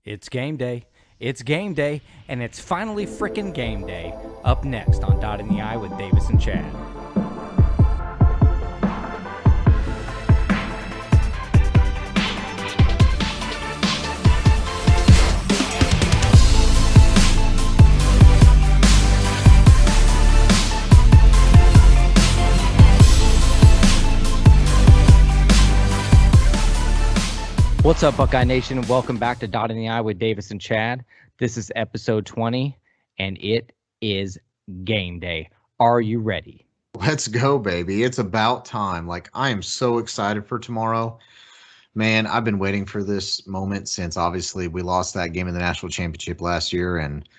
It's game day. It's game day, and it's finally frickin' game day. Up next on Dot in the Eye with Davis and Chad. What's up, Buckeye Nation? Welcome back to Dot in the Eye with Davis and Chad. This is episode 20, and it is game day. Are you ready? Let's go, baby. It's about time. I am so excited for tomorrow. Man, I've been waiting for this moment since obviously we lost that game in the national championship last year. And,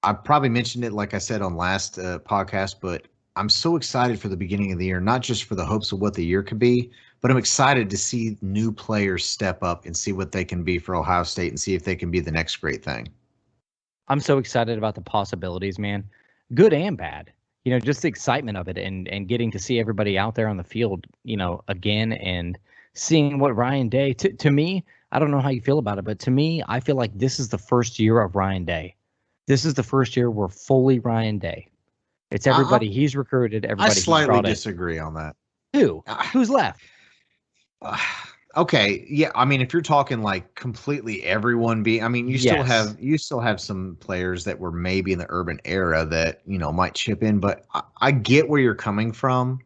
I probably mentioned it, like I said on last podcast, but I'm so excited for the beginning of the year, not just for the hopes of what the year could be, but I'm excited to see new players step up and see what they can be for Ohio State and see if they can be the next great thing. I'm so excited about the possibilities, man. Good and bad. Just the excitement of it and getting to see everybody out there on the field, again, and seeing what Ryan Day, to me, I don't know how you feel about it, but to me, I feel like this is the first year of Ryan Day. This is the first year we're fully Ryan Day. It's everybody he's recruited, everybody he's brought in. I slightly disagree on that. Who? Who's left? Okay, yeah. I mean, if you're talking completely everyone you still have some players that were maybe in the urban era that might chip in, but I get where you're coming from.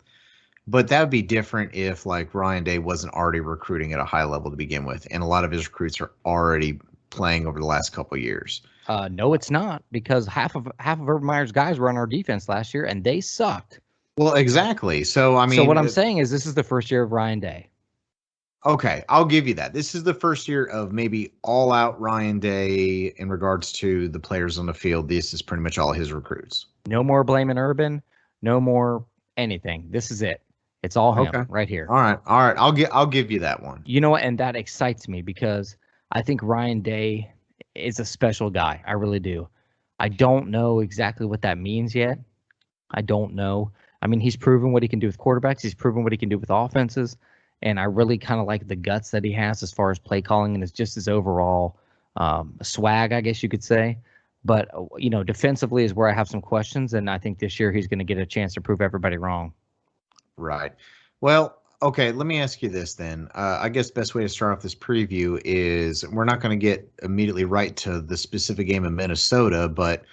But that would be different if Ryan Day wasn't already recruiting at a high level to begin with, and a lot of his recruits are already playing over the last couple of years. No, it's not, because half of Urban Meyer's guys were on our defense last year, and they sucked. Well, exactly. So what I'm saying is this is the first year of Ryan Day. Okay, I'll give you that. This is the first year of maybe all-out Ryan Day in regards to the players on the field. This is pretty much all his recruits. No more blaming Urban. No more anything. This is it. It's all him right here. All right. I'll give you that one. You know what? And that excites me because I think Ryan Day is a special guy. I really do. I don't know exactly what that means yet. I don't know. I mean, he's proven what he can do with quarterbacks. He's proven what he can do with offenses. And I really kind of like the guts that he has as far as play calling and it's just his overall swag, I guess you could say. But, defensively is where I have some questions. And I think this year he's going to get a chance to prove everybody wrong. Right. Well, okay, let me ask you this then. I guess the best way to start off this preview is we're not going to get immediately right to the specific game in Minnesota, but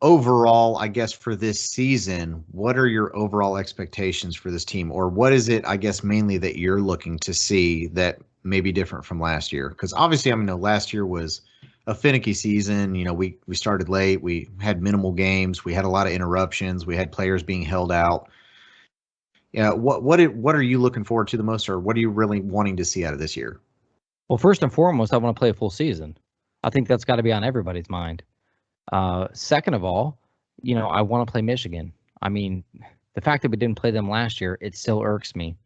overall, I guess for this season, what are your overall expectations for this team? Or what is it, I guess, mainly that you're looking to see that may be different from last year? Because obviously, last year was a finicky season. We started late. We had minimal games. We had a lot of interruptions. We had players being held out. What are you looking forward to the most, or what are you really wanting to see out of this year? Well, first and foremost, I want to play a full season. I think that's got to be on everybody's mind. Second of all, I want to play Michigan. I mean, the fact that we didn't play them last year, it still irks me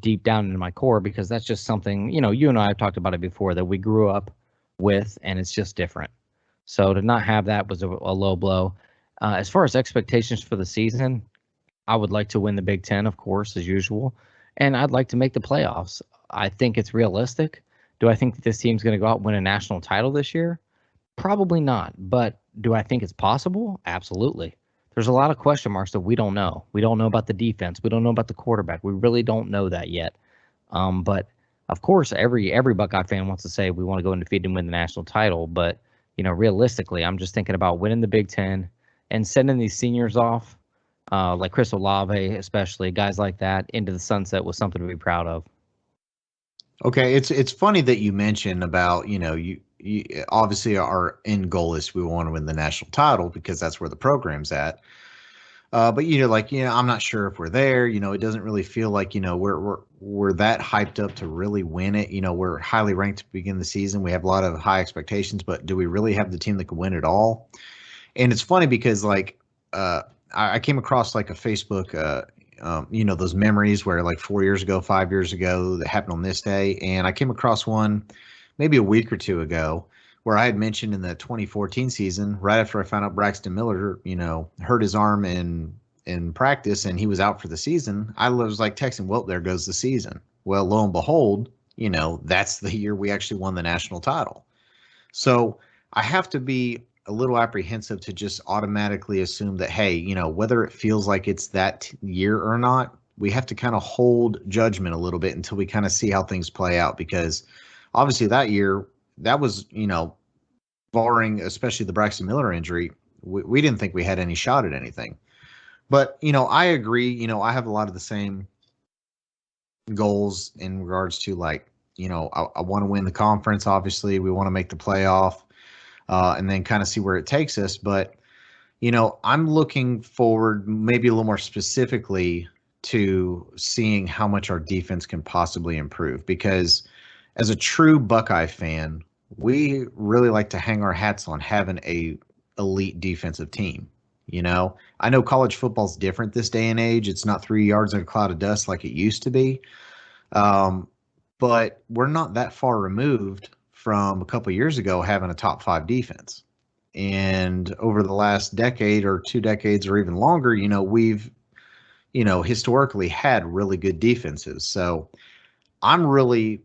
deep down in my core because that's just something, you and I have talked about it before that we grew up with, and it's just different. So to not have that was a low blow. As far as expectations for the season, I would like to win the Big Ten, of course, as usual, and I'd like to make the playoffs. I think it's realistic. Do I think that this team's going to go out and win a national title this year? Probably not, but do I think it's possible? Absolutely. There's a lot of question marks that we don't know. We don't know about the defense. We don't know about the quarterback. We really don't know that yet. But of course, every Buckeye fan wants to say we want to go undefeated and win the national title. But realistically, I'm just thinking about winning the Big Ten and sending these seniors off, like Chris Olave, especially guys like that, into the sunset was something to be proud of. Okay, it's funny that you mentioned about you obviously our end goal is we want to win the national title because that's where the program's at. But I'm not sure if we're there. It doesn't really feel like we're that hyped up to really win it. We're highly ranked to begin the season. We have a lot of high expectations, but do we really have the team that can win it all? And it's funny because I came across a Facebook, those memories where 4 years ago, 5 years ago that happened on this day, and I came across one maybe a week or two ago where I had mentioned in the 2014 season, right after I found out Braxton Miller, hurt his arm in practice and he was out for the season, I was texting, well, there goes the season. Well, lo and behold, that's the year we actually won the national title. So I have to be a little apprehensive to just automatically assume that, hey, whether it feels like it's that year or not, we have to kind of hold judgment a little bit until we kind of see how things play out. Because obviously that year, that was, barring especially the Braxton Miller injury, we didn't think we had any shot at anything. But, I agree. I have a lot of the same goals in regards to like, I want to win the conference. Obviously, we want to make the playoff and then kind of see where it takes us. But, I'm looking forward maybe a little more specifically to seeing how much our defense can possibly improve. Because as a true Buckeye fan, we really like to hang our hats on having a elite defensive team. I know college football's different this day and age. It's not 3 yards in a cloud of dust like it used to be. Um, but we're not that far removed from a couple years ago having a top 5 defense. And over the last decade or 2 decades or even longer, we've, historically had really good defenses. So I'm really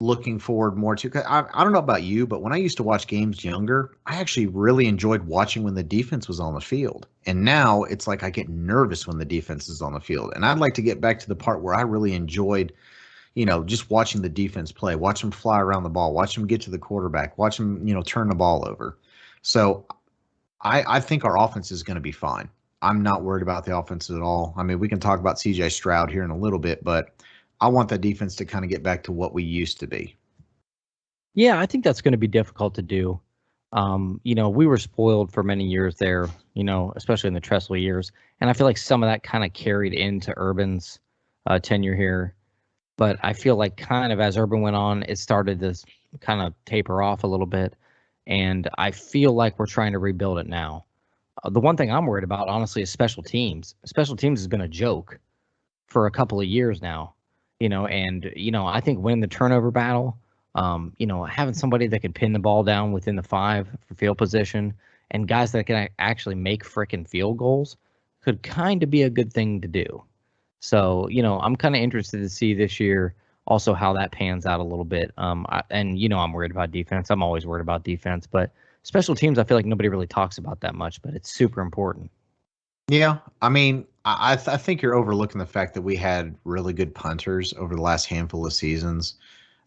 looking forward more to, 'cause I don't know about you, but when I used to watch games younger, I actually really enjoyed watching when the defense was on the field. And now it's like I get nervous when the defense is on the field. And I'd like to get back to the part where I really enjoyed just watching the defense play, watch them fly around the ball, watch them get to the quarterback, watch them, turn the ball over. So I think our offense is going to be fine. I'm not worried about the offense at all. I mean, we can talk about CJ Stroud here in a little bit, but I want that defense to kind of get back to what we used to be. Yeah, I think that's going to be difficult to do. We were spoiled for many years there, especially in the Tressel years. And I feel like some of that kind of carried into Urban's tenure here. But I feel like kind of as Urban went on, it started to kind of taper off a little bit. And I feel like we're trying to rebuild it now. The one thing I'm worried about, honestly, is special teams. Special teams has been a joke for a couple of years now, and, I think winning the turnover battle, having somebody that can pin the ball down within the 5 for field position and guys that can actually make frickin' field goals could kind of be a good thing to do. So, I'm kind of interested to see this year also how that pans out a little bit. I'm worried about defense. I'm always worried about defense, but special teams, I feel like nobody really talks about that much, but it's super important. Yeah, I mean, I think you're overlooking the fact that we had really good punters over the last handful of seasons.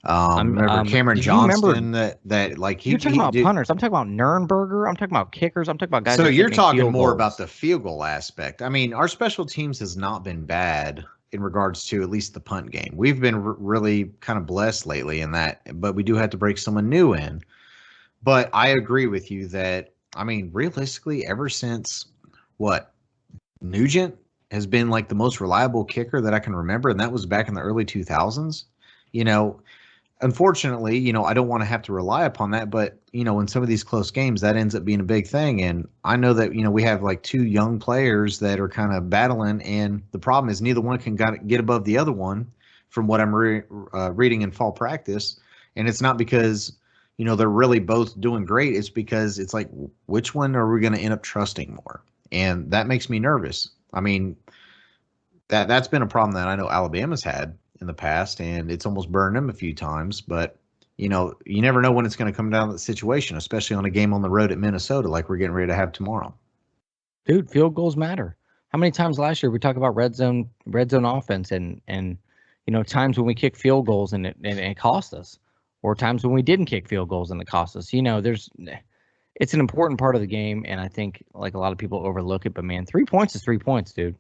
Remember Cameron Do you remember? Johnston that like You're talking he about did. punters. I'm talking about Nurnberger. I'm talking about kickers. I'm talking about guys So that you're can't make talking field more about goals. the field goal aspect. I mean, our special teams has not been bad in regards to at least the punt game. We've been really kind of blessed lately in that, but we do have to break someone new in. But I agree with you that, I mean, realistically, ever since what Nugent has been like the most reliable kicker that I can remember, and that was back in the early 2000s. You know, Unfortunately, I don't want to have to rely upon that, but in some of these close games, that ends up being a big thing. And I know that we have like 2 young players that are kind of battling, and the problem is neither one can get above the other one, from what I'm reading in fall practice. And it's not because they're really both doing great. It's because it's like, which one are we going to end up trusting more? And that makes me nervous. I mean, that's been a problem that I know Alabama's had in the past, and it's almost burned them a few times. But you never know when it's going to come down to the situation, especially on a game on the road at Minnesota, like we're getting ready to have tomorrow. Dude, field goals matter. How many times last year we talked about red zone offense and times when we kick field goals and it cost us, or times when we didn't kick field goals and it cost us. It's an important part of the game, and I think like a lot of people overlook it. But man, 3 points is 3 points, dude,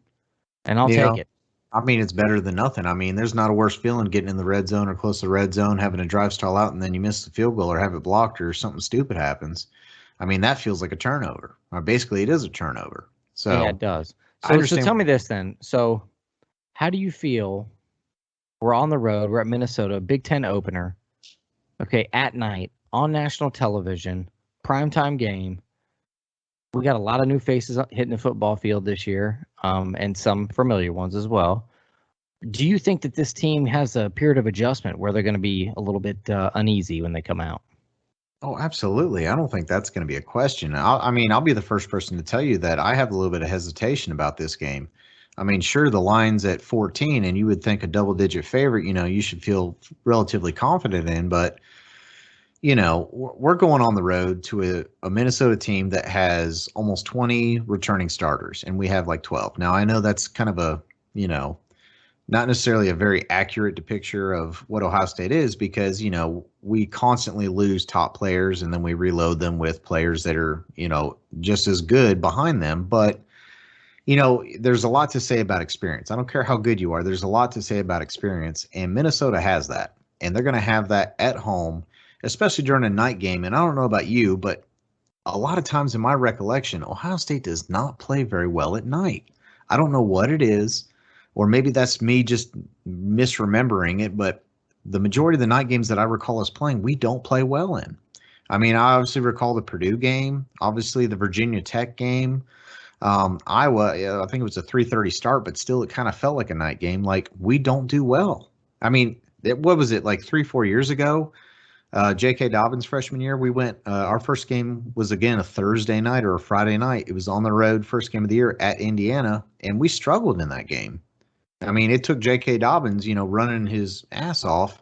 and I'll Yeah. take it. I mean, it's better than nothing. I mean, there's not a worse feeling getting in the red zone or close to the red zone, having a drive stall out, and then you miss the field goal or have it blocked or something stupid happens. I mean, that feels like a turnover. Or basically, it is a turnover. Yeah, So it does. I So tell understand. me this then. So how do you feel? We're on the road. We're at Minnesota, Big Ten opener. Okay, at night on national television, primetime game. We got a lot of new faces hitting the football field this year, and some familiar ones as well. Do you think that this team has a period of adjustment where they're going to be a little bit uneasy when they come out? Oh, absolutely. I don't think that's going to be a question. I mean, I'll be the first person to tell you that I have a little bit of hesitation about this game. I mean, sure, the line's at 14, and you would think a double-digit favorite, you should feel relatively confident in, but we're going on the road to a Minnesota team that has almost 20 returning starters, and we have like 12. Now, I know that's kind of not necessarily a very accurate depiction of what Ohio State is because, we constantly lose top players and then we reload them with players that are, just as good behind them. But, there's a lot to say about experience. I don't care how good you are. There's a lot to say about experience, and Minnesota has that. And they're going to have that at home, especially during a night game. And I don't know about you, but a lot of times in my recollection, Ohio State does not play very well at night. I don't know what it is, or maybe that's me just misremembering it, but the majority of the night games that I recall us playing, we don't play well in. I mean, I obviously recall the Purdue game, obviously the Virginia Tech game. Iowa, I think it was a 3:30 start, but still it kind of felt like a night game. Like, we don't do well. I mean, what was it, like 3-4 years ago? J.K. Dobbins' freshman year, we went. Our first game was again a Thursday night or a Friday night. It was on the road, first game of the year at Indiana, and we struggled in that game. I mean, it took J.K. Dobbins, running his ass off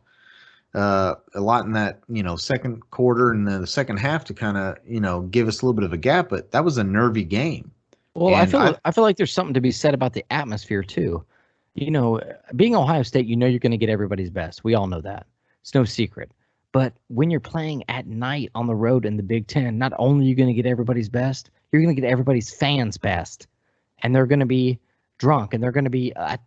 a lot in that, second quarter and then the second half to kind of, give us a little bit of a gap. But that was a nervy game. Well, And I feel like there's something to be said about the atmosphere too. Being Ohio State, you're going to get everybody's best. We all know that. It's no secret. But when you're playing at night on the road in the Big Ten, not only are you going to get everybody's best, you're going to get everybody's fans' best, and they're going to be drunk and they're going to be, at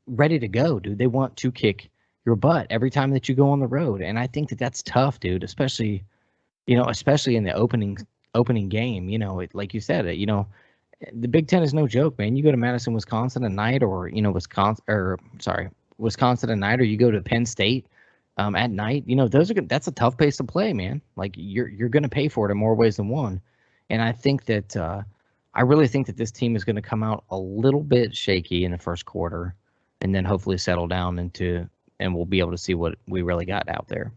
ready to go, dude. They want to kick your butt every time that you go on the road, and I think that that's tough, dude. Especially in the opening game. Like you said, the Big Ten is no joke, man. You go to Madison, Wisconsin at night, or Wisconsin at night, or you go to Penn State at night. That's a tough place to play, man. Like you're going to pay for it in more ways than one. And I really think that this team is going to come out a little bit shaky in the first quarter, and then hopefully settle down and we'll be able to see what we really got out there.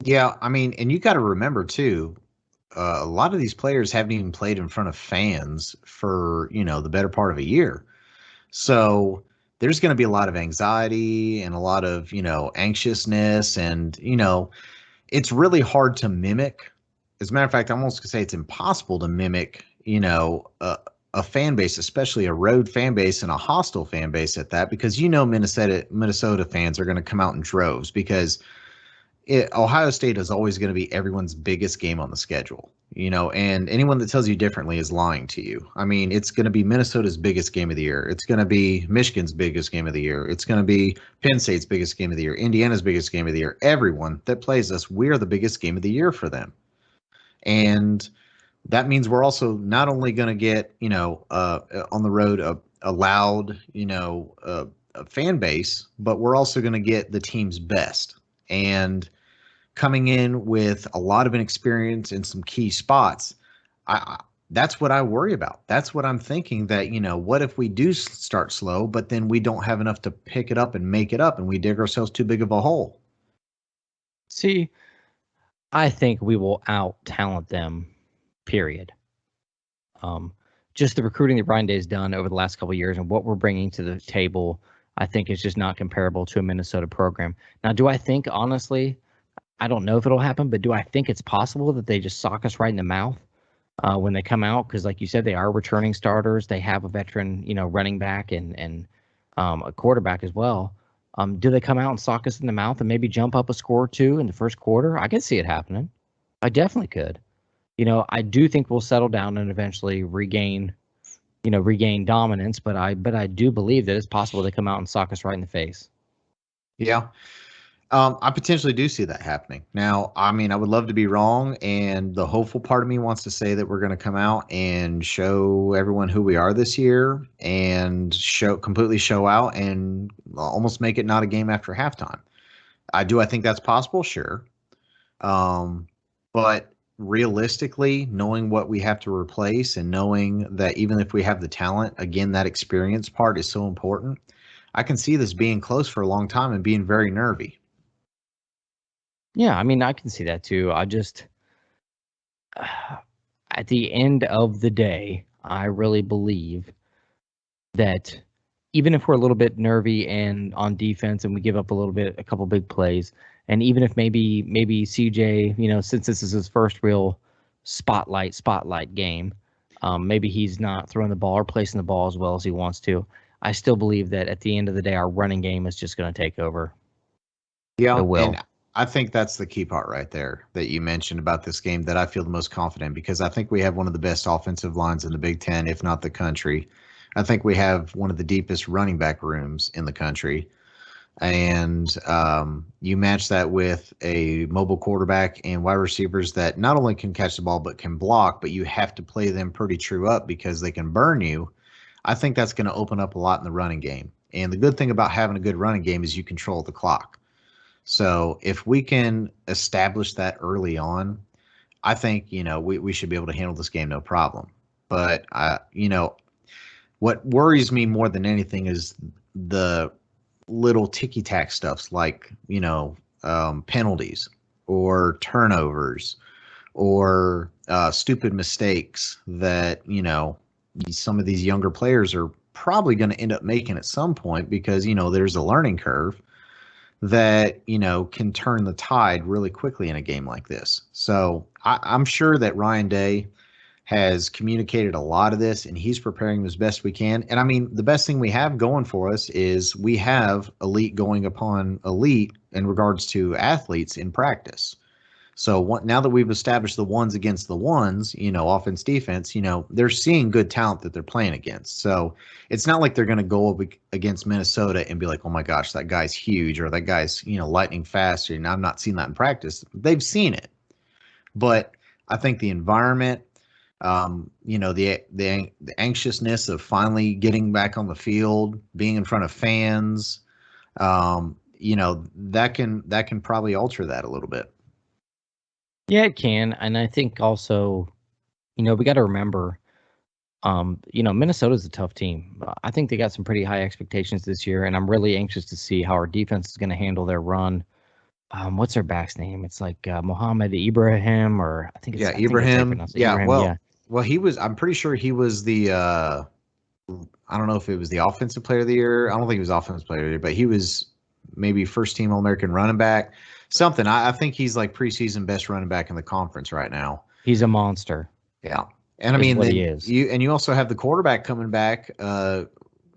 yeah, I mean, and you got to remember too, a lot of these players haven't even played in front of fans for the better part of a year. So there's going to be a lot of anxiety and a lot of anxiousness, and it's really hard to mimic. As a matter of fact, I'm almost going to say it's impossible to mimic a fan base, especially a road fan base and a hostile fan base at that, because Minnesota fans are going to come out in droves because Ohio State is always going to be everyone's biggest game on the schedule, and anyone that tells you differently is lying to you. I mean, it's going to be Minnesota's biggest game of the year. It's going to be Michigan's biggest game of the year. It's going to be Penn State's biggest game of the year, Indiana's biggest game of the year. Everyone that plays us, we're the biggest game of the year for them. And that means we're also not only going to get, on the road, a loud, a fan base, but we're also going to get the team's best. And coming in with a lot of inexperience in some key spots, that's what I worry about. That's what I'm thinking, that, what if we do start slow, but then we don't have enough to pick it up and make it up, and we dig ourselves too big of a hole? See, I think we will out-talent them, period. Just the recruiting that Brian Day's done over the last couple of years and what we're bringing to the table, I think is just not comparable to a Minnesota program. Now, do I think, honestly, I don't know if it'll happen, but do I think it's possible that they just sock us right in the mouth when they come out? Because, like you said, they are returning starters. They have a veteran, running back and a quarterback as well. Do they come out and sock us in the mouth and maybe jump up a score or two in the first quarter? I could see it happening. I definitely could. I do think we'll settle down and eventually regain dominance, but I do believe that it's possible they come out and sock us right in the face. Yeah. I potentially do see that happening. Now, I mean, I would love to be wrong, and the hopeful part of me wants to say that we're going to come out and show everyone who we are this year and completely show out and almost make it not a game after halftime. I think that's possible? Sure. But realistically, knowing what we have to replace and knowing that even if we have the talent, again, that experience part is so important. I can see this being close for a long time and being very nervy. Yeah, I mean, I can see that too. I just, at the end of the day, I really believe that even if we're a little bit nervy and on defense and we give up a couple big plays, and even if maybe CJ, since this is his first real spotlight game, maybe he's not throwing the ball or placing the ball as well as he wants to. I still believe that at the end of the day, our running game is just going to take over. Yeah, It will. and I think that's the key part right there that you mentioned about this game that I feel the most confident because I think we have one of the best offensive lines in the Big Ten, if not the country. I think we have one of the deepest running back rooms in the country. And you match that with a mobile quarterback and wide receivers that not only can catch the ball but can block, but you have to play them pretty true up because they can burn you. I think that's going to open up a lot in the running game. And the good thing about having a good running game is you control the clock. So if we can establish that early on, I think, we should be able to handle this game no problem. But, what worries me more than anything is the little ticky-tack stuffs like, penalties or turnovers or stupid mistakes that, some of these younger players are probably going to end up making at some point because, there's a learning curve that can turn the tide really quickly in a game like this. So I'm sure that Ryan Day has communicated a lot of this and he's preparing as best we can. And I mean, the best thing we have going for us is we have elite going upon elite in regards to athletes in practice. So now that we've established the ones against the ones, offense, defense, they're seeing good talent that they're playing against. So it's not like they're going to go up against Minnesota and be like, oh my gosh, that guy's huge or that guy's, lightning fast. And I've not seen that in practice. They've seen it. But I think the environment, the anxiousness of finally getting back on the field, being in front of fans, that can probably alter that a little bit. Yeah, it can. And I think also, we got to remember, Minnesota's a tough team. I think they got some pretty high expectations this year, and I'm really anxious to see how our defense is going to handle their run. What's their back's name? It's like Mohammed Ibrahim, or I think it's Ibrahim. Ibrahim, well, he was. I'm pretty sure he was the. I don't know if it was the offensive player of the year. I don't think he was offensive player of the year, but he was maybe first team All-American running back. Something. I think he's like preseason best running back in the conference right now. He's a monster. Yeah, and I mean, what he is. You also have the quarterback coming back. I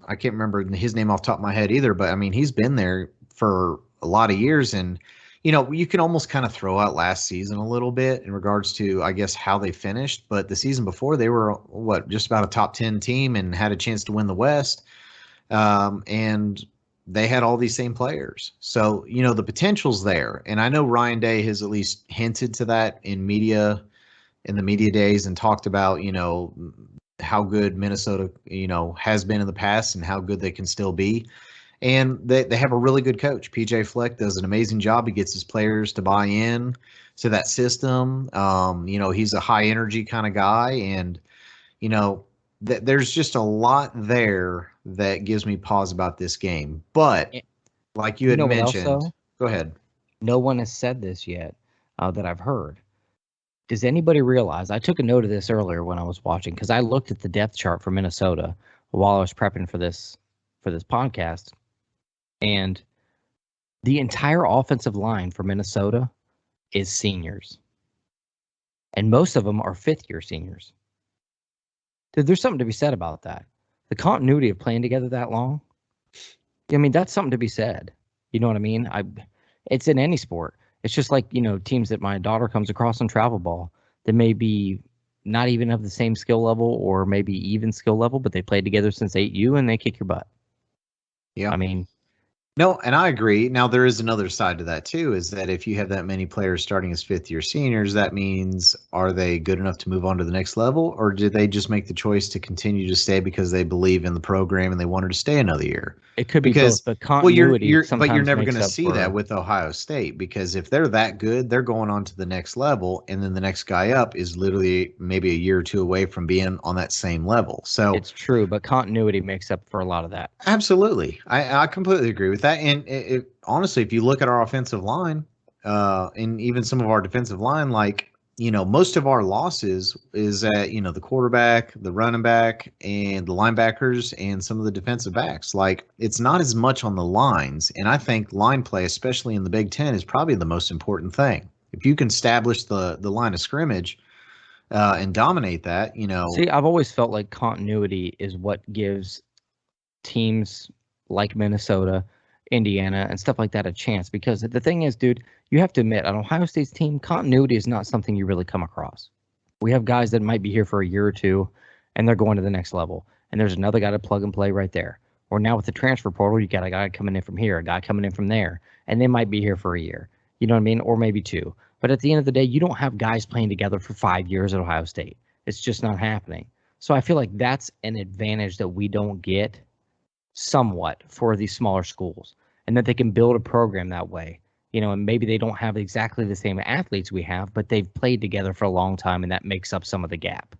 can't remember his name off the top of my head either, but I mean, he's been there for a lot of years, and you can almost kind of throw out last season a little bit in regards to, I guess, how they finished. But the season before, they were just about a top 10 team and had a chance to win the West, and they had all these same players. So, the potential's there. And I know Ryan Day has at least hinted to that in the media days and talked about, how good Minnesota, has been in the past and how good they can still be. And they have a really good coach. PJ Fleck does an amazing job. He gets his players to buy in to that system. He's a high energy kind of guy. And, there's just a lot there that gives me pause about this game. But like you had mentioned, go ahead. No one has said this yet that I've heard. Does anybody realize? I took a note of this earlier when I was watching because I looked at the depth chart for Minnesota while I was prepping for this podcast, and the entire offensive line for Minnesota is seniors, and most of them are fifth-year seniors. Dude, there's something to be said about that. The continuity of playing together that long. I mean, that's something to be said. You know what I mean? It's in any sport. It's just like, teams that my daughter comes across on travel ball that may be not even of the same skill level or maybe even skill level, but they played together since 8U and they kick your butt. Yeah. I mean, no, and I agree. Now, there is another side to that, too, is that if you have that many players starting as fifth-year seniors, that means are they good enough to move on to the next level, or did they just make the choice to continue to stay because they believe in the program and they wanted to stay another year? It could be both, but continuity but you're never going to see that with Ohio State because if they're that good, they're going on to the next level, and then the next guy up is literally maybe a year or two away from being on that same level. So it's true, but continuity makes up for a lot of that. Absolutely. I completely agree with that. And honestly, if you look at our offensive line and even some of our defensive line, like, most of our losses is at, the quarterback, the running back, and the linebackers, and some of the defensive backs. Like, it's not as much on the lines. And I think line play, especially in the Big Ten, is probably the most important thing. If you can establish the line of scrimmage and dominate that, See, I've always felt like continuity is what gives teams like Minnesota, Indiana, and stuff like that a chance. Because the thing is, dude, you have to admit, on Ohio State's team, continuity is not something you really come across. We have guys that might be here for a year or two, and they're going to the next level. And there's another guy to plug and play right there. Or now with the transfer portal, you got a guy coming in from here, a guy coming in from there, and they might be here for a year. You know what I mean? Or maybe two. But at the end of the day, you don't have guys playing together for 5 years at Ohio State. It's just not happening. So I feel like that's an advantage that we don't get somewhat for these smaller schools, and that they can build a program that way. And maybe they don't have exactly the same athletes we have, but they've played together for a long time, and that makes up some of the gap.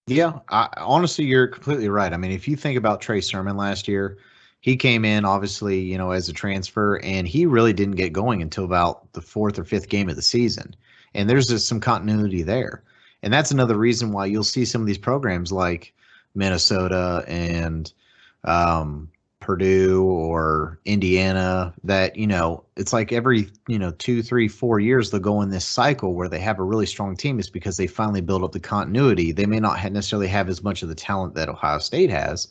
Yeah, honestly, you're completely right. I mean, if you think about Trey Sermon last year, he came in obviously, as a transfer, and he really didn't get going until about the fourth or fifth game of the season. And there's just some continuity there. And that's another reason why you'll see some of these programs like Minnesota and Purdue or Indiana that, it's like every, 2, 3, 4 years, they'll go in this cycle where they have a really strong team. It's because they finally build up the continuity. They may not necessarily have as much of the talent that Ohio State has,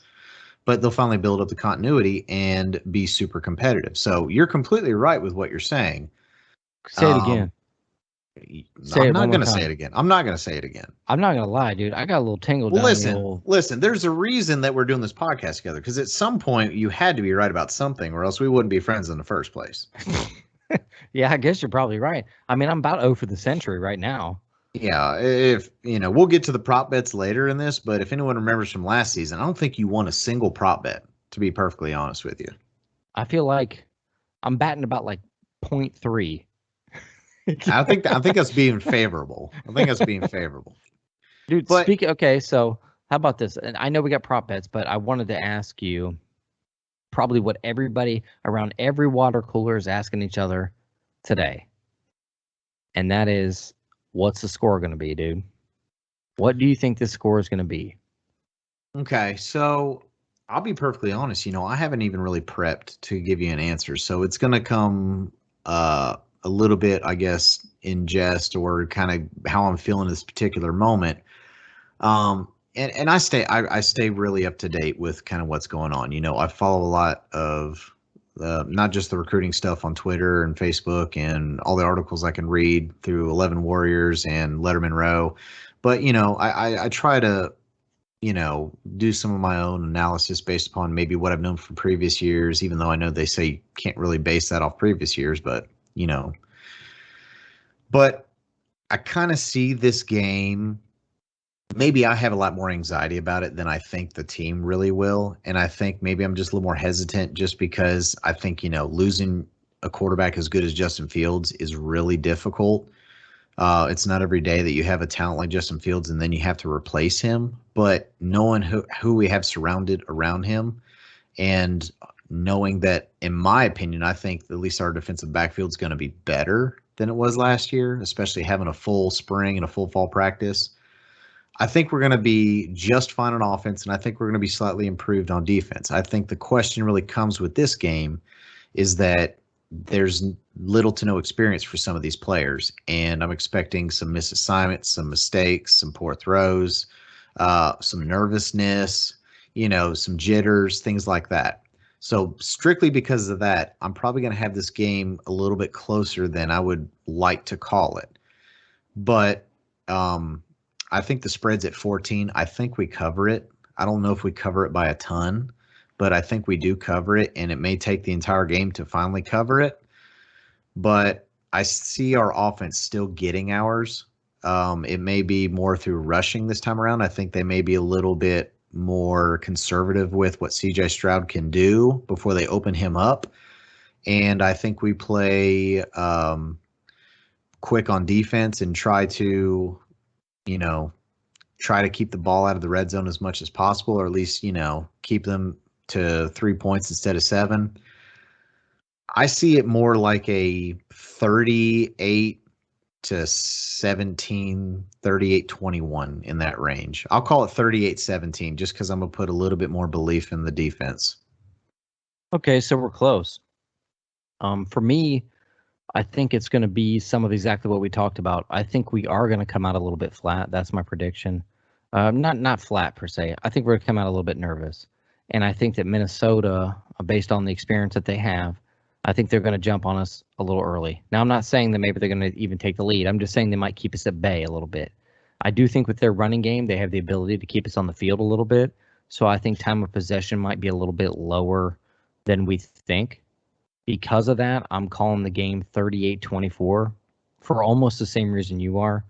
but they'll finally build up the continuity and be super competitive. So you're completely right with what you're saying. Say it again. Say I'm it not one more going to say time. it again. I'm not going to say it again. I'm not gonna lie, dude. I got a little tingle Well, down the old. listen. There's a reason that we're doing this podcast together, because at some point you had to be right about something, or else we wouldn't be friends in the first place. Yeah, I guess you're probably right. I mean, I'm about 0 for the century right now. Yeah, if we'll get to the prop bets later in this, but if anyone remembers from last season, I don't think you won a single prop bet, to be perfectly honest with you. I feel like I'm batting about like 0.3. I think that's being favorable. I think that's being favorable. Dude, But okay, so how about this? And I know we got prop bets, but I wanted to ask you probably what everybody around every water cooler is asking each other today. And that is, what's the score going to be, dude? What do you think the score is going to be? okay, so I'll be perfectly honest. I haven't even really prepped to give you an answer, so it's going to come a little bit, I guess, in jest or kind of how I'm feeling this particular moment. And I stay really up to date with kind of what's going on. I follow a lot of not just the recruiting stuff on Twitter and Facebook and all the articles I can read through 11 Warriors and Letterman Row, but I try to do some of my own analysis based upon maybe what I've known from previous years, even though I know they say you can't really base that off previous years, but I kind of see this game. Maybe I have a lot more anxiety about it than I think the team really will. And I think maybe I'm just a little more hesitant just because I think, losing a quarterback as good as Justin Fields is really difficult. It's not every day that you have a talent like Justin Fields and then you have to replace him. But knowing who we have surrounded around him, and knowing that, in my opinion, I think at least our defensive backfield is going to be better than it was last year, especially having a full spring and a full fall practice. I think we're going to be just fine on offense, and I think we're going to be slightly improved on defense. I think the question really comes with this game is that there's little to no experience for some of these players, and I'm expecting some misassignments, some mistakes, some poor throws, some nervousness, some jitters, things like that. So strictly because of that, I'm probably going to have this game a little bit closer than I would like to call it. But I think the spread's at 14. I think we cover it. I don't know if we cover it by a ton, but I think we do cover it, and it may take the entire game to finally cover it. But I see our offense still getting ours. It may be more through rushing this time around. I think they may be a little bit more conservative with what CJ Stroud can do before they open him up. And I think we play quick on defense and try to keep the ball out of the red zone as much as possible, or at least, keep them to 3 points instead of 7. I see it more like a 38 to 17, 38, 21 in that range. I'll call it 38-17 just because I'm going to put a little bit more belief in the defense. Okay, so we're close. For me, I think it's going to be some of exactly what we talked about. I think we are going to come out a little bit flat. That's my prediction. Not flat per se. I think we're going to come out a little bit nervous, and I think that Minnesota, based on the experience that they have, I think they're going to jump on us a little early. Now, I'm not saying that maybe they're going to even take the lead. I'm just saying they might keep us at bay a little bit. I do think with their running game, they have the ability to keep us on the field a little bit. So I think time of possession might be a little bit lower than we think. Because of that, I'm calling the game 38-24 for almost the same reason you are.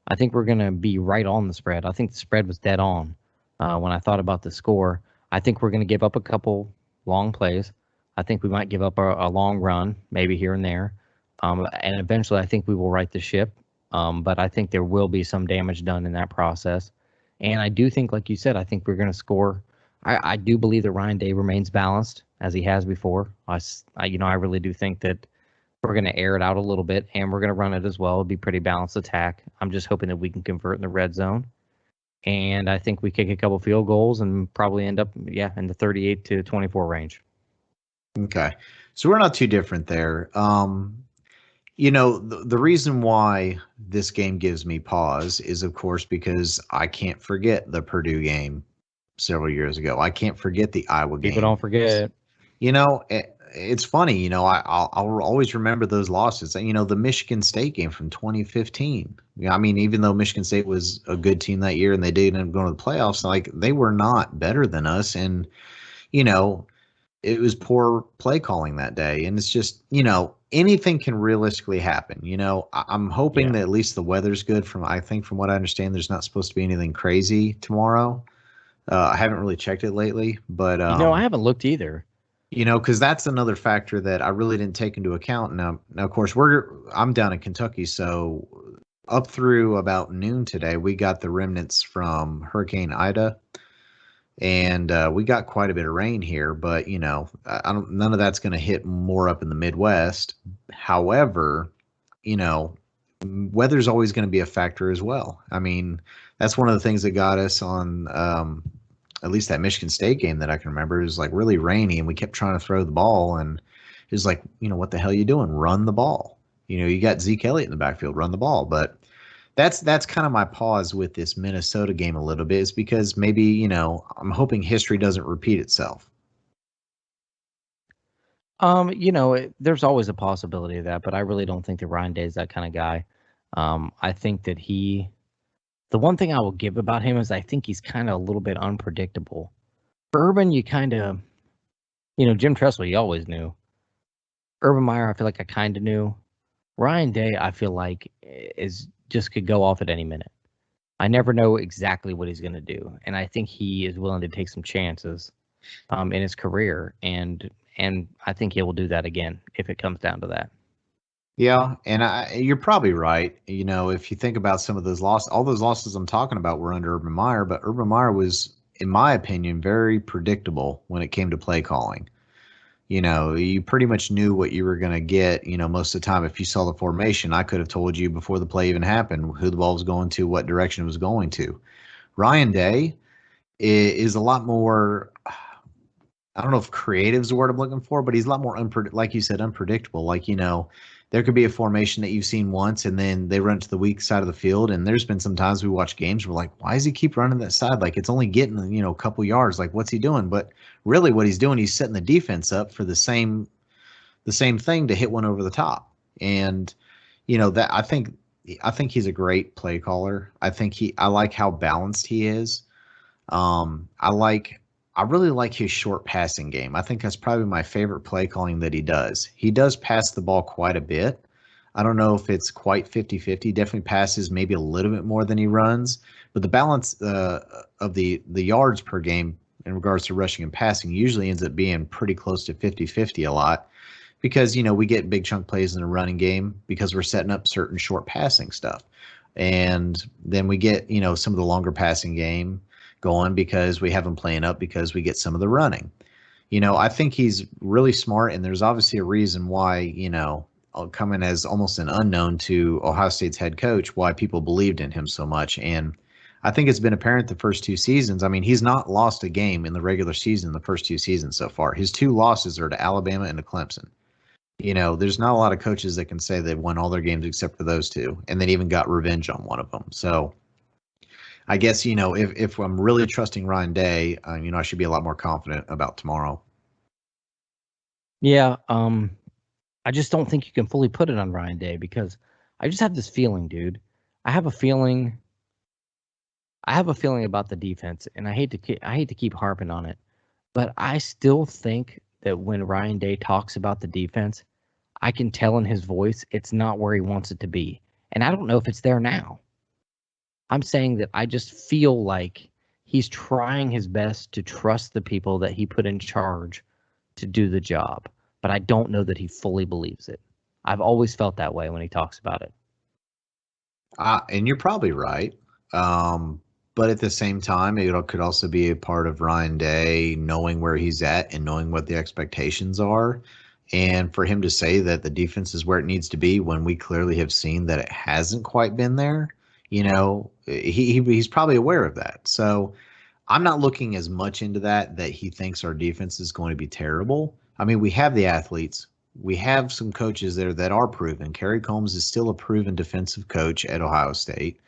I think we're going to be right on the spread. I think the spread was dead on when I thought about the score. I think we're going to give up a couple long plays. I think we might give up a long run, maybe here and there. And eventually, I think we will right the ship. But I think there will be some damage done in that process. And I do think, like you said, I think we're going to score. I do believe that Ryan Day remains balanced as he has before. I really do think that we're going to air it out a little bit, and we're going to run it as well. It'll be pretty balanced attack. I'm just hoping that we can convert in the red zone. And I think we kick a couple field goals and probably end up, in the 38-24 range. Okay. So we're not too different there. The reason why this game gives me pause is, of course, because I can't forget the Purdue game several years ago. I can't forget the Iowa game. People don't forget. It's funny. I'll always remember those losses. The Michigan State game from 2015. I mean, even though Michigan State was a good team that year and they did end up going to the playoffs, like they were not better than us. And it was poor play calling that day. And it's just, anything can realistically happen. I'm hoping that at least the weather's good. From what I understand, there's not supposed to be anything crazy tomorrow. I haven't really checked it lately, but I haven't looked either. Because that's another factor that I really didn't take into account. Now, of course, I'm down in Kentucky, so up through about noon today, we got the remnants from Hurricane Ida, and we got quite a bit of rain here. But none of that's going to hit more up in the Midwest. However, weather's always going to be a factor as well. I mean, that's one of the things that got us on. At least that Michigan State game that I can remember, it was like really rainy and we kept trying to throw the ball, and it was like, what the hell are you doing? Run the ball. You got Zeke Elliott in the backfield, run the ball. But that's kind of my pause with this Minnesota game a little bit, is because maybe, I'm hoping history doesn't repeat itself. There's always a possibility of that, but I really don't think that Ryan Day is that kind of guy. I think that the one thing I will give about him is I think he's kind of a little bit unpredictable. Urban, you kind of, Jim Tressel, you always knew. Urban Meyer, I feel like I kind of knew. Ryan Day, I feel like could go off at any minute. I never know exactly what he's going to do, and I think he is willing to take some chances in his career, and I think he will do that again if it comes down to that. Yeah, and you're probably right. If you think about some of those losses, all those losses I'm talking about were under Urban Meyer, but Urban Meyer was, in my opinion, very predictable when it came to play calling. You pretty much knew what you were going to get, most of the time. If you saw the formation, I could have told you before the play even happened who the ball was going to, what direction it was going to. Ryan Day is a lot more, I don't know if creative is the word I'm looking for, but he's a lot more, like you said, unpredictable. Like, there could be a formation that you've seen once and then they run to the weak side of the field. And there's been some times we watch games, we're like, why does he keep running that side? Like, it's only getting, a couple yards. Like, what's he doing? But really what he's doing, he's setting the defense up for the same thing to hit one over the top. And, that I think he's a great play caller. I like how balanced he is. I really like his short passing game. I think that's probably my favorite play calling that he does. He does pass the ball quite a bit. I don't know if it's quite 50-50. Definitely passes maybe a little bit more than he runs. But the balance of the yards per game in regards to rushing and passing usually ends up being pretty close to 50-50 a lot, because, we get big chunk plays in the running game because we're setting up certain short passing stuff. And then we get, some of the longer passing game going because we have him playing up because we get some of the running. I think he's really smart, and there's obviously a reason why, coming as almost an unknown to Ohio State's head coach, why people believed in him so much. And I think it's been apparent the first 2 seasons. I mean, he's not lost a game in the regular season the first 2 seasons so far. His 2 losses are to Alabama and to Clemson. There's not a lot of coaches that can say they've won all their games except for those two, and then even got revenge on one of them. So I guess, if I'm really trusting Ryan Day, I should be a lot more confident about tomorrow. Yeah, I just don't think you can fully put it on Ryan Day because I just have this feeling, dude. I have a feeling about the defense, and I hate to keep harping on it, but I still think that when Ryan Day talks about the defense, I can tell in his voice it's not where he wants it to be. And I don't know if it's there now. I'm saying that I just feel like he's trying his best to trust the people that he put in charge to do the job, but I don't know that he fully believes it. I've always felt that way when he talks about it. And you're probably right. But at the same time, it could also be a part of Ryan Day knowing where he's at and knowing what the expectations are. And for him to say that the defense is where it needs to be when we clearly have seen that it hasn't quite been there, he's probably aware of that. So I'm not looking as much into that he thinks our defense is going to be terrible. I mean, we have the athletes. We have some coaches there that are proven. Kerry Combs is still a proven defensive coach at Ohio State.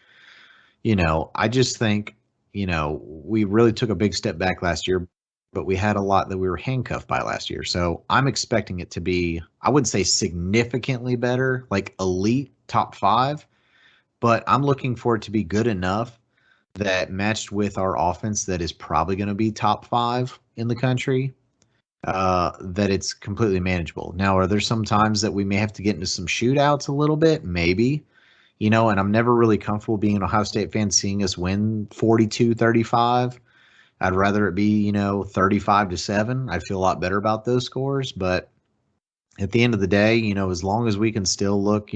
I just think, we really took a big step back last year, but we had a lot that we were handcuffed by last year. So I'm expecting it to be, I wouldn't say significantly better, like elite top 5, but I'm looking for it to be good enough that matched with our offense that is probably going to be top 5 in the country, that it's completely manageable. Now, are there some times that we may have to get into some shootouts a little bit? Maybe. And I'm never really comfortable being an Ohio State fan seeing us win 42-35. I'd rather it be, 35-7. I feel a lot better about those scores. But at the end of the day, as long as we can still look,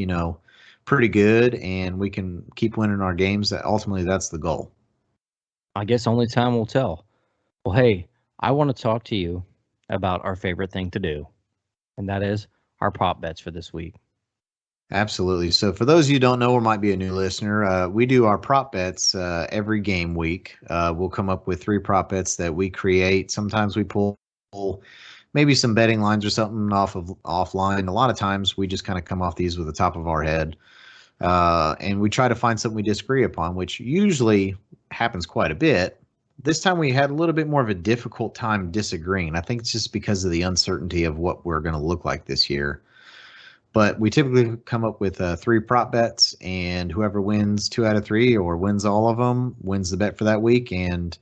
pretty good and we can keep winning our games, ultimately that's the goal. I guess only time will tell. Well, hey, I want to talk to you about our favorite thing to do, and that is our prop bets for this week. Absolutely. So for those of you who don't know or might be a new listener, we do our prop bets every game week. We'll come up with 3 prop bets that we create. Sometimes we pull maybe some betting lines or something offline. A lot of times we just kind of come off these with the top of our head. And we try to find something we disagree upon, which usually happens quite a bit. This time we had a little bit more of a difficult time disagreeing. I think it's just because of the uncertainty of what we're going to look like this year. But we typically come up with 3 prop bets, and whoever wins 2 out of 3 or wins all of them wins the bet for that week. And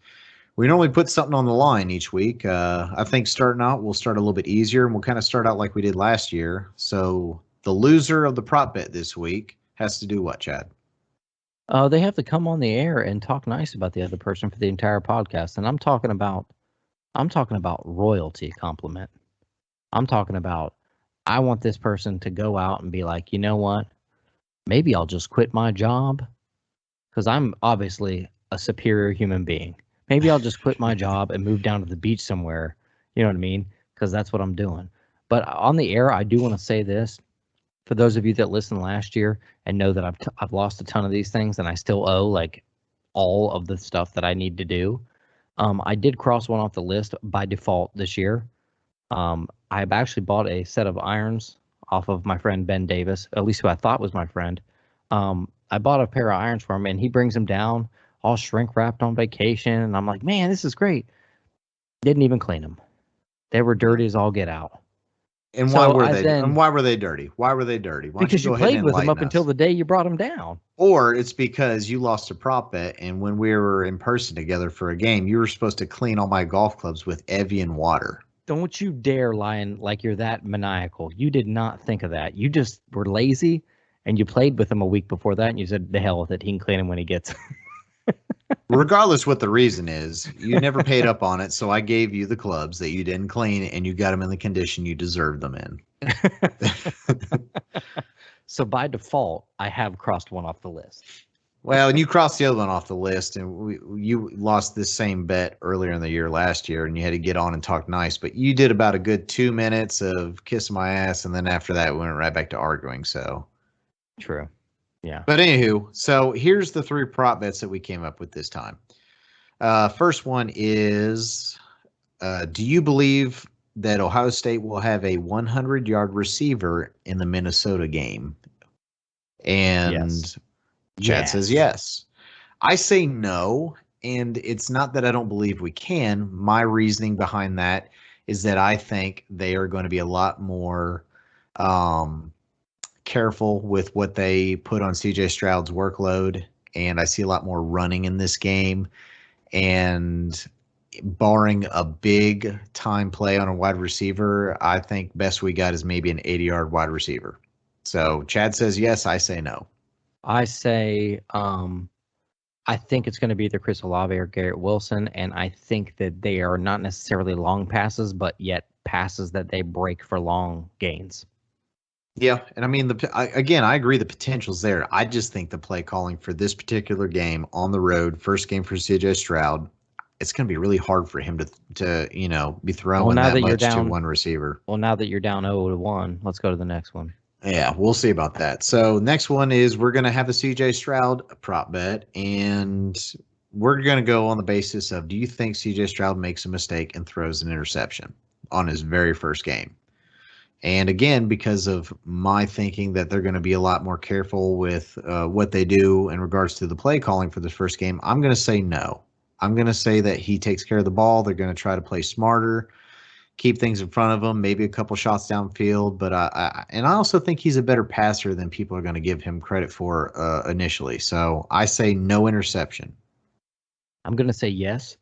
we normally put something on the line each week. I think starting out, we'll start a little bit easier, and we'll kind of start out like we did last year. So the loser of the prop bet this week has to do what, Chad? They have to come on the air and talk nice about the other person for the entire podcast. And I'm talking about royalty compliment. I'm talking about, I want this person to go out and be like, you know what? Maybe I'll just quit my job because I'm obviously a superior human being. Maybe I'll just quit my job and move down to the beach somewhere. You know what I mean? Because that's what I'm doing. But on the air, I do want to say this. For those of you that listened last year and know that I've lost a ton of these things and I still owe like all of the stuff that I need to do. I did cross one off the list by default this year. I've actually bought a set of irons off of my friend Ben Davis, at least who I thought was my friend. I bought a pair of irons for him, and he brings them down all shrink wrapped on vacation. And I'm like, man, this is great. Didn't even clean them. They were dirty as all get out. And why were they? And why were they dirty? Why were they dirty? Why because you played with them up until the day you brought them down. Or it's because you lost a prop bet, and when we were in person together for a game, you were supposed to clean all my golf clubs with Evian water. Don't you dare lie like you're that maniacal. You did not think of that. You just were lazy, and you played with him a week before that, and you said, the hell with it. He can clean them when he gets Regardless what the reason is, you never paid up on it, so I gave you the clubs that you didn't clean, and you got them in the condition you deserved them in. So by default, I have crossed one off the list. Well, and you crossed the other one off the list, and you lost this same bet earlier in the year last year, and you had to get on and talk nice. But you did about a good 2 minutes of kissing my ass, and then after that, we went right back to arguing. So, True. Yeah. but anywho, so here's the three prop bets that we came up with this time. First one is, do you believe that Ohio State will have a 100-yard receiver in the Minnesota game? And Yes. Chad says yes. I say no, and it's not that I don't believe we can. My reasoning behind that is that I think they are going to be a lot more careful with what they put on CJ Stroud's workload, and I see a lot more running in this game. And barring a big time play on a wide receiver, I think best we got is maybe an 80-yard wide receiver. So Chad says yes, I say no. I say I think it's going to be either Chris Olave or Garrett Wilson, and I think that they are not necessarily long passes, but yet passes that they break for long gains. Yeah, and I mean, again, I agree the potential's there. I just think the play calling for this particular game on the road, first game for CJ Stroud, it's going to be really hard for him to be throwing that much to one receiver. Well, now that you're down 0-1, let's go to the next one. Yeah, we'll see about that. So next one is we're going to have a CJ Stroud prop bet, and we're going to go on the basis of, do you think CJ Stroud makes a mistake and throws an interception on his very first game? And again, because of my thinking that they're going to be a lot more careful with what they do in regards to the play calling for this first game, I'm going to say no. I'm going to say that he takes care of the ball. They're going to try to play smarter, keep things in front of him, maybe a couple shots downfield. But I also think he's a better passer than people are going to give him credit for initially. So I say no interception. I'm going to say yes.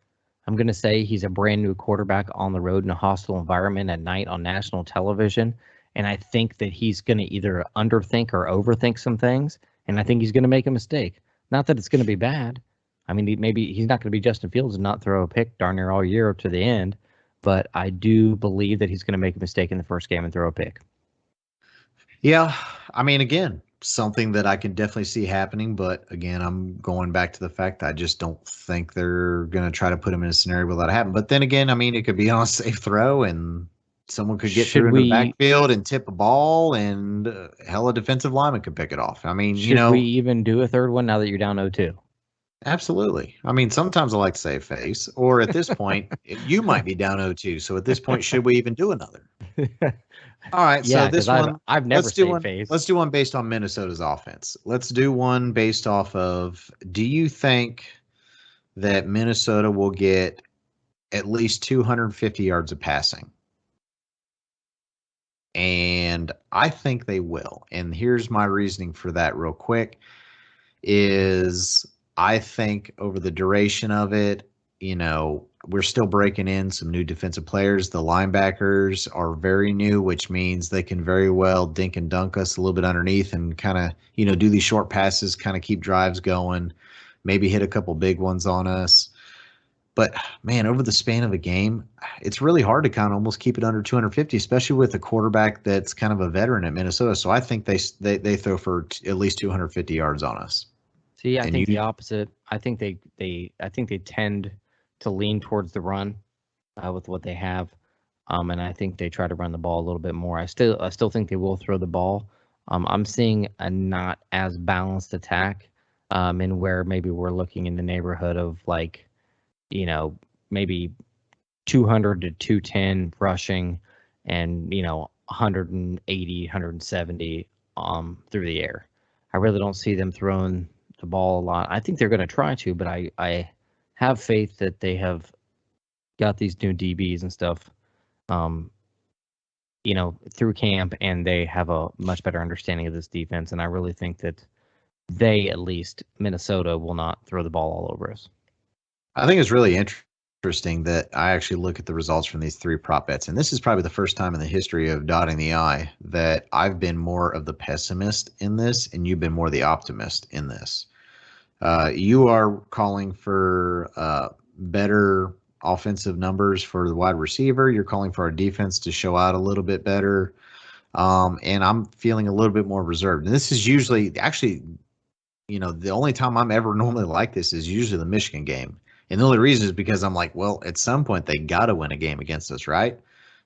I'm going to say he's a brand new quarterback on the road in a hostile environment at night on national television. And I think that he's going to either underthink or overthink some things. And I think he's going to make a mistake. Not that it's going to be bad. I mean, maybe he's not going to be Justin Fields and not throw a pick darn near all year up to the end. But I do believe that he's going to make a mistake in the first game and throw a pick. Yeah. I mean, again, something that I can definitely see happening. But again, I'm going back to the fact that I just don't think they're going to try to put him in a scenario where that happen. But then again, I mean, it could be on a safe throw and someone could get through into the backfield and tip a ball, and hell, a defensive lineman could pick it off. I mean, should we even do a third one now that you're down 0-2? Absolutely. I mean, sometimes I like to save face, or at this point, you might be down 0-2. So at this point, should we even do another? All right. Yeah, so this one, I've never saved face. Let's do one based on Minnesota's offense. Let's do one based off of, do you think that Minnesota will get at least 250 yards of passing? And I think they will. And here's my reasoning for that real quick is I think over the duration of it, we're still breaking in some new defensive players. The linebackers are very new, which means they can very well dink and dunk us a little bit underneath and kind of, do these short passes, kind of keep drives going, maybe hit a couple big ones on us. But, man, over the span of a game, it's really hard to kind of almost keep it under 250, especially with a quarterback that's kind of a veteran at Minnesota. So I think they throw for at least 250 yards on us. See, I think the opposite. I think they tend to lean towards the run with what they have, and I think they try to run the ball a little bit more. I still think they will throw the ball. I'm seeing a not as balanced attack, in where maybe we're looking in the neighborhood of maybe 200 to 210 rushing, and 180, 170 through the air. I really don't see them throwing the ball a lot. I think they're going to try to, but I have faith that they have got these new DBs and stuff, through camp, and they have a much better understanding of this defense. And I really think that at least Minnesota, will not throw the ball all over us. I think it's really interesting that I actually look at the results from these three prop bets, and this is probably the first time in the history of dotting the I that I've been more of the pessimist in this, and you've been more the optimist in this. You are calling for better offensive numbers for the wide receiver. You're calling for our defense to show out a little bit better. And I'm feeling a little bit more reserved. And this is usually, actually, the only time I'm ever normally like this is usually the Michigan game. And the only reason is because I'm like, well, at some point they got to win a game against us, right?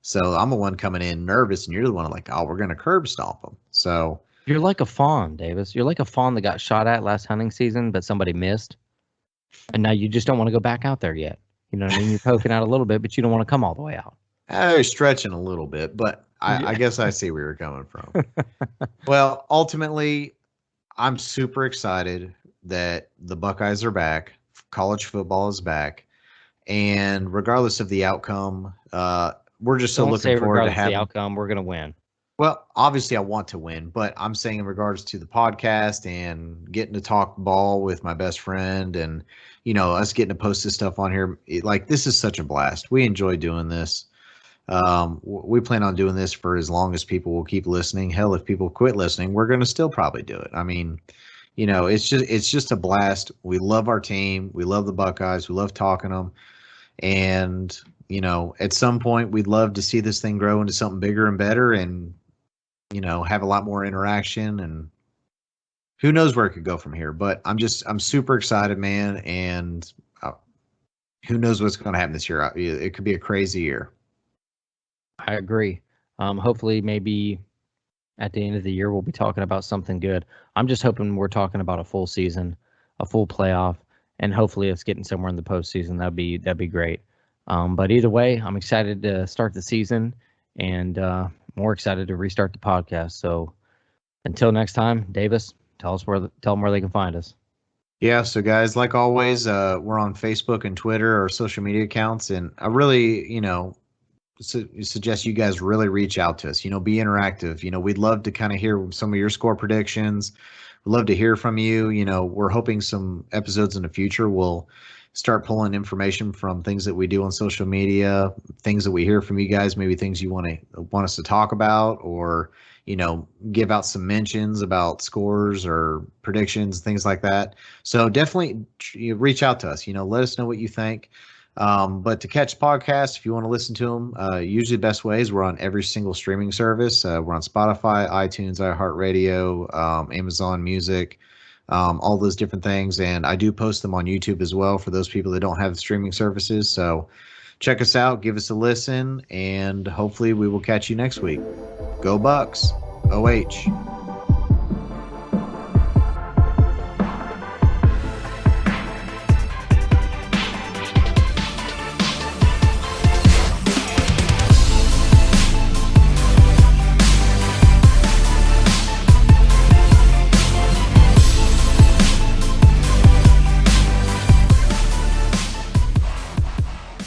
So I'm the one coming in nervous, and you're the one like, oh, we're going to curb stomp them. So You're like a fawn, Davis. You're like a fawn that got shot at last hunting season, but somebody missed. And now you just don't want to go back out there yet. You know what I mean? You're poking out a little bit, but you don't want to come all the way out. I was stretching a little bit, but I guess I see where you're coming from. Well, ultimately, I'm super excited that the Buckeyes are back. College football is back. And regardless of the outcome, we're just so Don't looking say forward to regardless of the having. outcome, we're going to win. Well, obviously, I want to win, but I'm saying in regards to the podcast and getting to talk ball with my best friend and, us getting to post this stuff on here, like, this is such a blast. We enjoy doing this. We plan on doing this for as long as people will keep listening. Hell, if people quit listening, we're going to still probably do it. I mean, it's just a blast. We love our team. We love the Buckeyes. We love talking them. And, at some point, we'd love to see this thing grow into something bigger and better and, have a lot more interaction, and who knows where it could go from here. But I'm super excited, man. And who knows what's going to happen this year. It could be a crazy year. I agree. Hopefully, maybe at the end of the year, we'll be talking about something good. I'm just hoping we're talking about a full season, a full playoff, and hopefully it's getting somewhere in the postseason. That'd be great. But either way, I'm excited to start the season and more excited to restart the podcast. So until next time, Davis, tell them where they can find us. Yeah, so guys, like always, we're on Facebook and Twitter, our social media accounts, and I really, suggest you guys really reach out to us. Be interactive. We'd love to kind of hear some of your score predictions. We'd love to hear from you. We're hoping some episodes in the future will start pulling information from things that we do on social media, things that we hear from you guys, maybe things you want us to talk about, or give out some mentions about scores or predictions, things like that. So definitely reach out to us. Let us know what you think. But to catch podcasts, if you want to listen to them, usually the best way is we're on every single streaming service. We're on Spotify, iTunes, iHeartRadio, Amazon Music, all those different things. And I do post them on YouTube as well for those people that don't have streaming services. So check us out, give us a listen, and hopefully we will catch you next week. Go Bucks. OH.